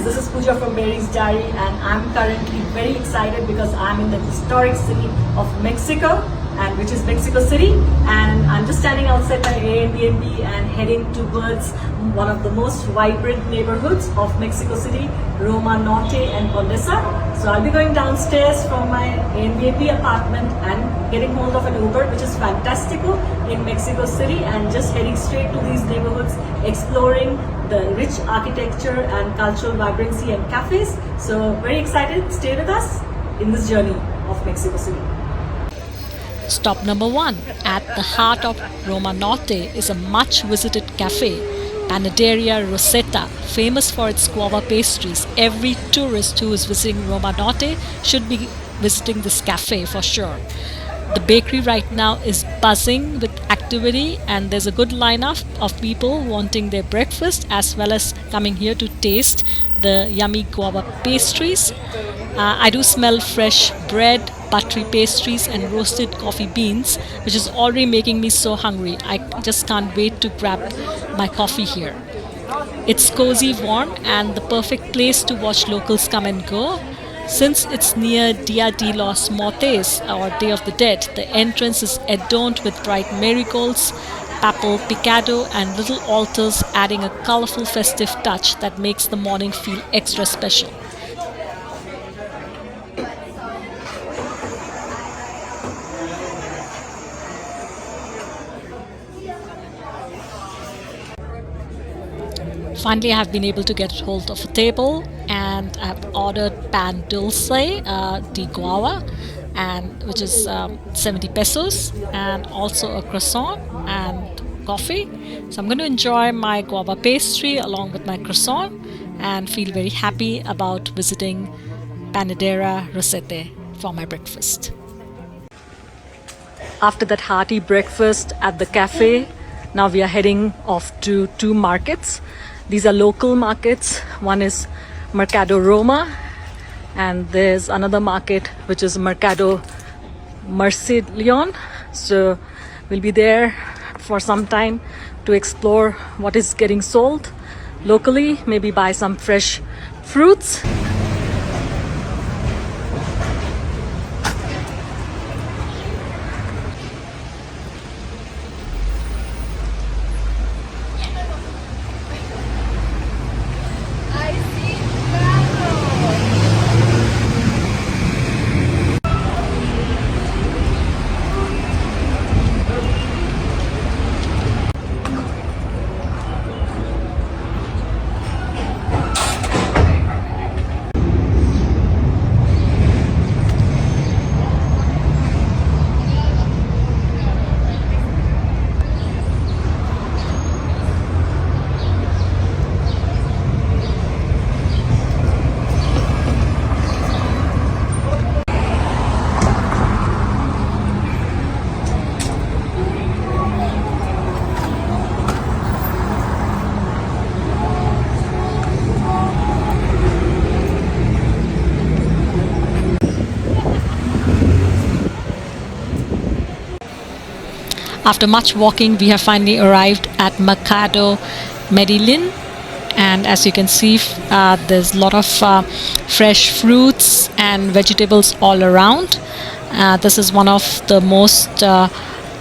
This is Pooja from Mary's Diary, and I'm currently very excited because I'm in the historic city of Mexico, and which is Mexico City, and I'm just standing outside my Airbnb and heading towards one of the most vibrant neighborhoods of Mexico City, Roma Norte and Condesa. So I'll be going downstairs from my Airbnb apartment and getting hold of an Uber, which is fantastical in Mexico City, and just heading straight to these neighborhoods, exploring the rich architecture and cultural vibrancy and cafes. So very excited. Stay with us in this journey of Mexico City. Stop number 1. At the heart of Roma Norte is a much visited cafe, Panaderia Rosetta, famous for its guava pastries. Every tourist who is visiting Roma Norte should be visiting this cafe for sure. The bakery right now is buzzing with activity, and there's a good lineup of people wanting their breakfast as well as coming here to taste the yummy guava pastries. I do smell fresh bread, buttery pastries and roasted coffee beans, which is already making me so hungry. I just can't wait to grab my coffee here. It's cozy, warm, and the perfect place to watch locals come and go. Since it's near Dia de los Muertos, or Day of the Dead, the entrance is adorned with bright marigolds, papel picado, and little altars, adding a colorful festive touch that makes the morning feel extra special. Finally, I have been able to get hold of a table, and I've ordered pan dulce de guava, and which is 70 pesos, and also a croissant and coffee. So I'm going to enjoy my guava pastry along with my croissant and feel very happy about visiting Panaderia Rosetta for my breakfast. After that hearty breakfast at the cafe, now we are heading off to 2 markets. These are local markets. One is Mercado Roma, and there's another market which is Mercado Medellín. So we'll be there for some time to explore what is getting sold locally, maybe buy some fresh fruits. After much walking, we have finally arrived at Mercado Medellín, and as you can see, there's a lot of fresh fruits and vegetables all around. This is one of the most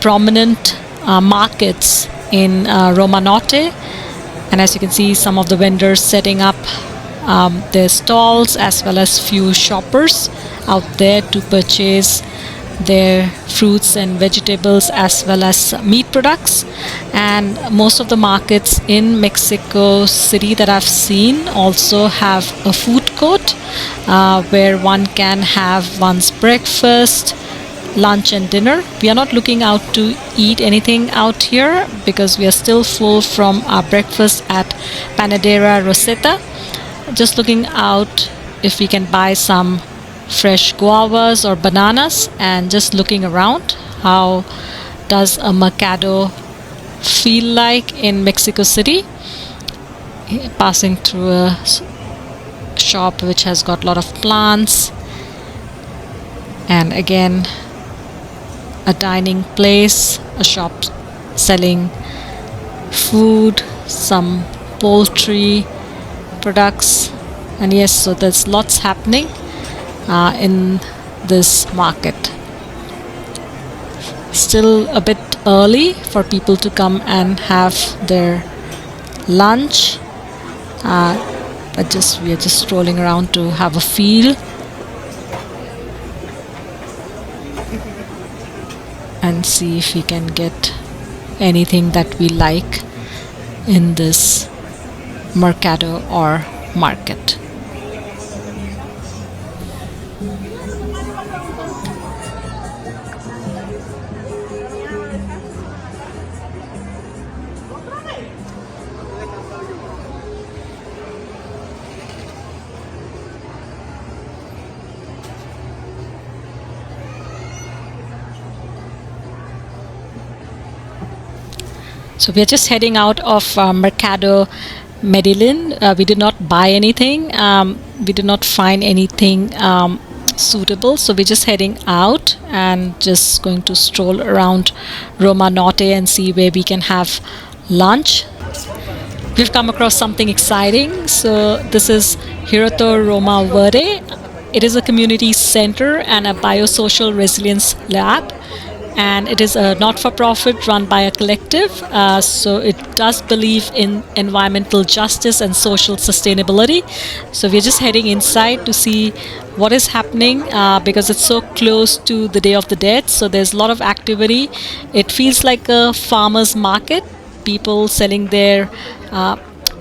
prominent markets in Roma Norte, and as you can see, some of the vendors setting up their stalls as well as few shoppers out there to purchase their fruits and vegetables as well as meat products. And most of the markets in Mexico City that I've seen also have a food court where one can have one's breakfast, lunch and dinner. We are not looking out to eat anything out here because we are still full from our breakfast at Panaderia Rosetta. Just looking out if we can buy some fresh guavas or bananas, and just looking around how does a mercado feel like in Mexico City. Passing through a shop which has got a lot of plants, and again a dining place, a shop selling food, some poultry products, And yes, so there's lots happening in this market. Still a bit early for people to come and have their lunch, but we are just strolling around to have a feel and see if we can get anything that we like in this mercado or market. So we are just heading out of Mercado Medellin. We did not buy anything. We did not find anything suitable. So we're just heading out and just going to stroll around Roma Norte and see where we can have lunch. We've come across something exciting. So this is Huerto Roma Verde. It is a community center and a biosocial resilience lab. And it is a not-for-profit run by a collective, so it does believe in environmental justice and social sustainability. So we're just heading inside to see what is happening because it's so close to the Day of the Dead, so there's a lot of activity. It feels like a farmer's market, people selling their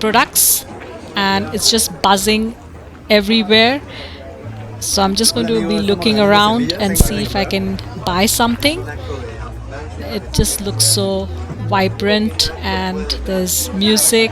products, and it's just buzzing everywhere. So I'm just going to be looking around and see if I can buy something. It just looks so vibrant and there's music.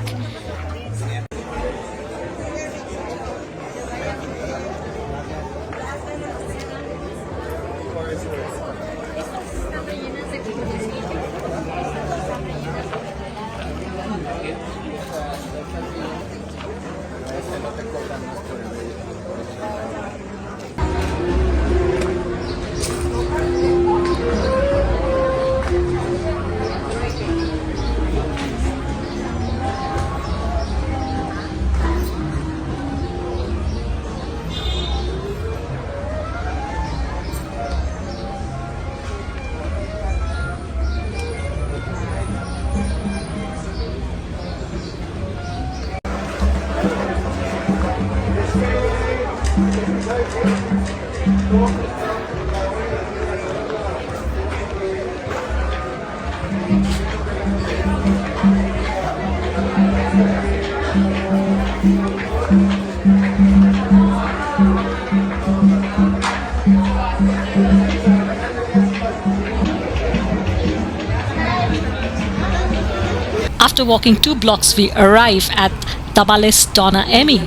After walking 2 blocks, we arrive at Tamales Donna Emmy.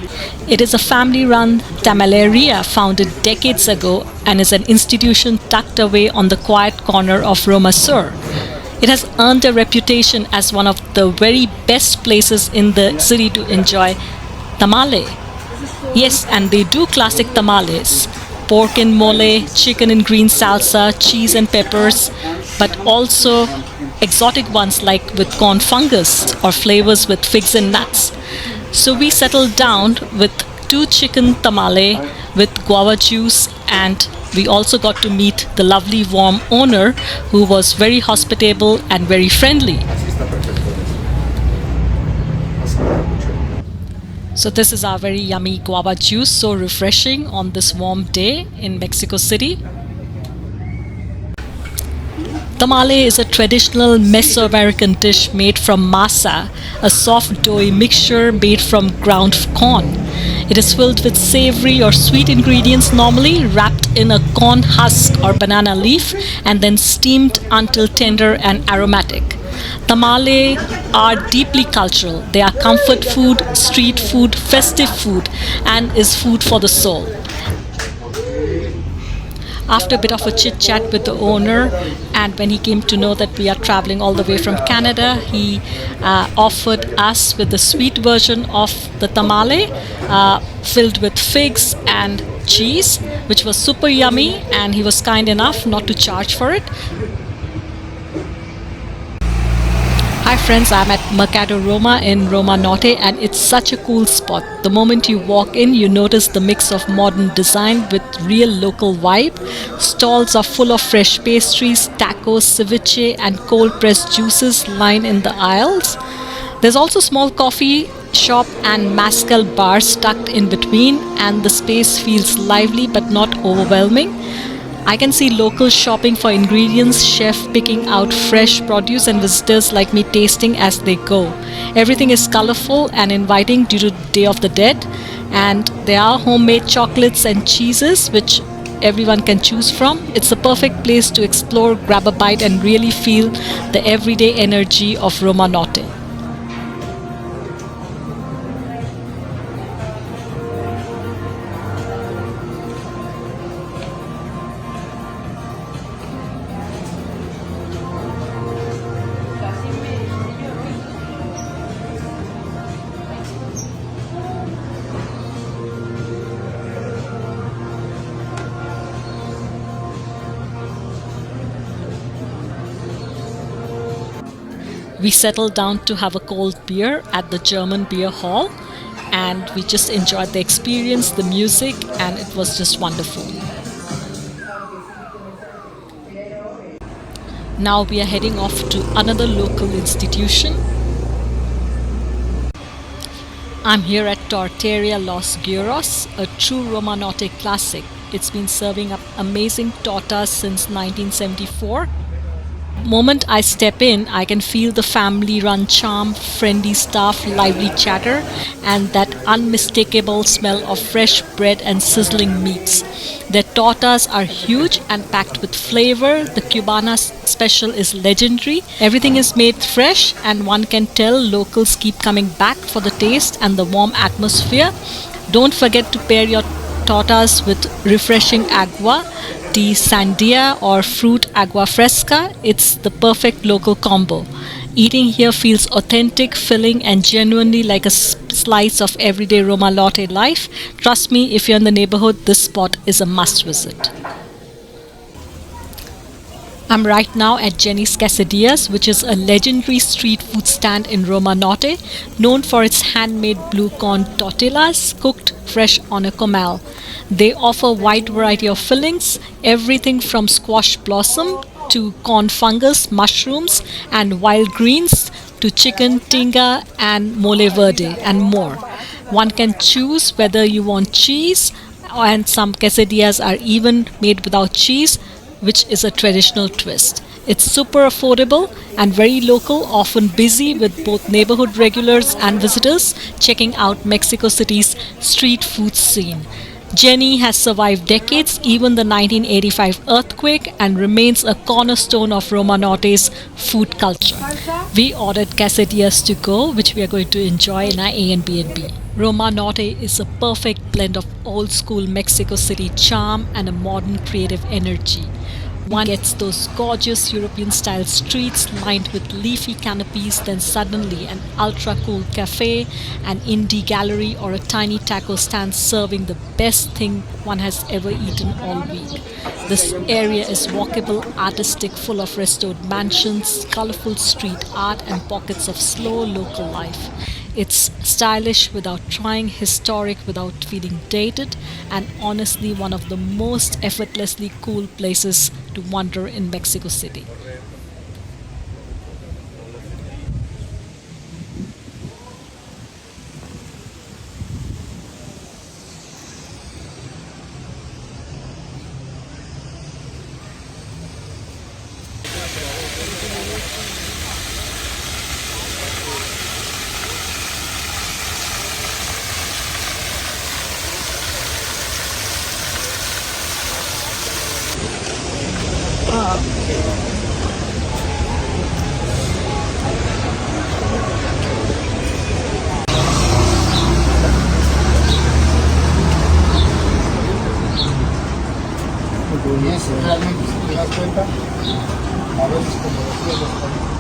It is a family-run tamaleria founded decades ago and is an institution tucked away on the quiet corner of Roma Sur. It has earned a reputation as one of the very best places in the city to enjoy tamale. Yes, and they do classic tamales. Pork and mole, chicken and green salsa, cheese and peppers, but also exotic ones like with corn fungus or flavors with figs and nuts. So we settled down with 2 chicken tamale with guava juice, and we also got to meet the lovely warm owner who was very hospitable and very friendly. So this is our very yummy guava juice, so refreshing on this warm day in Mexico City. Tamale is a traditional Mesoamerican dish made from masa, a soft doughy mixture made from ground corn. It is filled with savory or sweet ingredients, normally wrapped in a corn husk or banana leaf and then steamed until tender and aromatic. Tamale are deeply cultural. They are comfort food, street food, festive food, and is food for the soul. After a bit of a chit chat with the owner, and when he came to know that we are traveling all the way from Canada, he offered us with the sweet version of the tamale filled with figs and cheese, which was super yummy, and he was kind enough not to charge for it. Hi friends, I'm at Mercado Roma in Roma Norte, and it's such a cool spot. The moment you walk in, you notice the mix of modern design with real local vibe. Stalls are full of fresh pastries, tacos, ceviche, and cold pressed juices line in the aisles. There's also small coffee shop and mezcal bars tucked in between, and the space feels lively but not overwhelming. I can see locals shopping for ingredients, chef picking out fresh produce, and visitors like me tasting as they go. Everything is colorful and inviting due to Day of the Dead, and there are homemade chocolates and cheeses which everyone can choose from. It's a perfect place to explore, grab a bite, and really feel the everyday energy of Roma Norte. We settled down to have a cold beer at the German beer hall, and we just enjoyed the experience, the music, and it was just wonderful. Now we are heading off to another local institution. I'm here at Torteria Los Gueros, a true Roma Norte classic. It's been serving up amazing tortas since 1974. Moment I step in, I can feel the family-run charm, friendly staff, lively chatter, and that unmistakable smell of fresh bread and sizzling meats. Their tortas are huge and packed with flavor. The Cubana special is legendary. Everything is made fresh, and one can tell locals keep coming back for the taste and the warm atmosphere. Don't forget to pair your tortas with refreshing agua de sandia or fruit agua fresca. It's the perfect local combo. Eating here feels authentic, filling, and genuinely like a slice of everyday Roma Norte life. Trust me, if you're in the neighborhood, this spot is a must visit. I'm right now at Jenny's Quesadillas, which is a legendary street food stand in Roma Norte, known for its handmade blue corn tortillas cooked fresh on a comal. They offer a wide variety of fillings, everything from squash blossom to corn fungus, mushrooms, and wild greens to chicken tinga and mole verde and more. One can choose whether you want cheese, and some quesadillas are even made without cheese, which is a traditional twist. It's super affordable and very local, often busy with both neighborhood regulars and visitors checking out Mexico City's street food scene. Jenny has survived decades, even the 1985 earthquake, and remains a cornerstone of Roma Norte's food culture. We ordered quesadillas to go, which we are going to enjoy in our Airbnb. Roma Norte is a perfect blend of old school Mexico City charm and a modern creative energy. One gets those gorgeous European style streets lined with leafy canopies, then suddenly an ultra cool cafe, an indie gallery, or a tiny taco stand serving the best thing one has ever eaten all week. This area is walkable, artistic, full of restored mansions, colorful street art, and pockets of slow local life. It's stylish without trying, historic without feeling dated, and honestly one of the most effortlessly cool places to wander in Mexico City. Realmente, si te das cuenta, a veces como decías,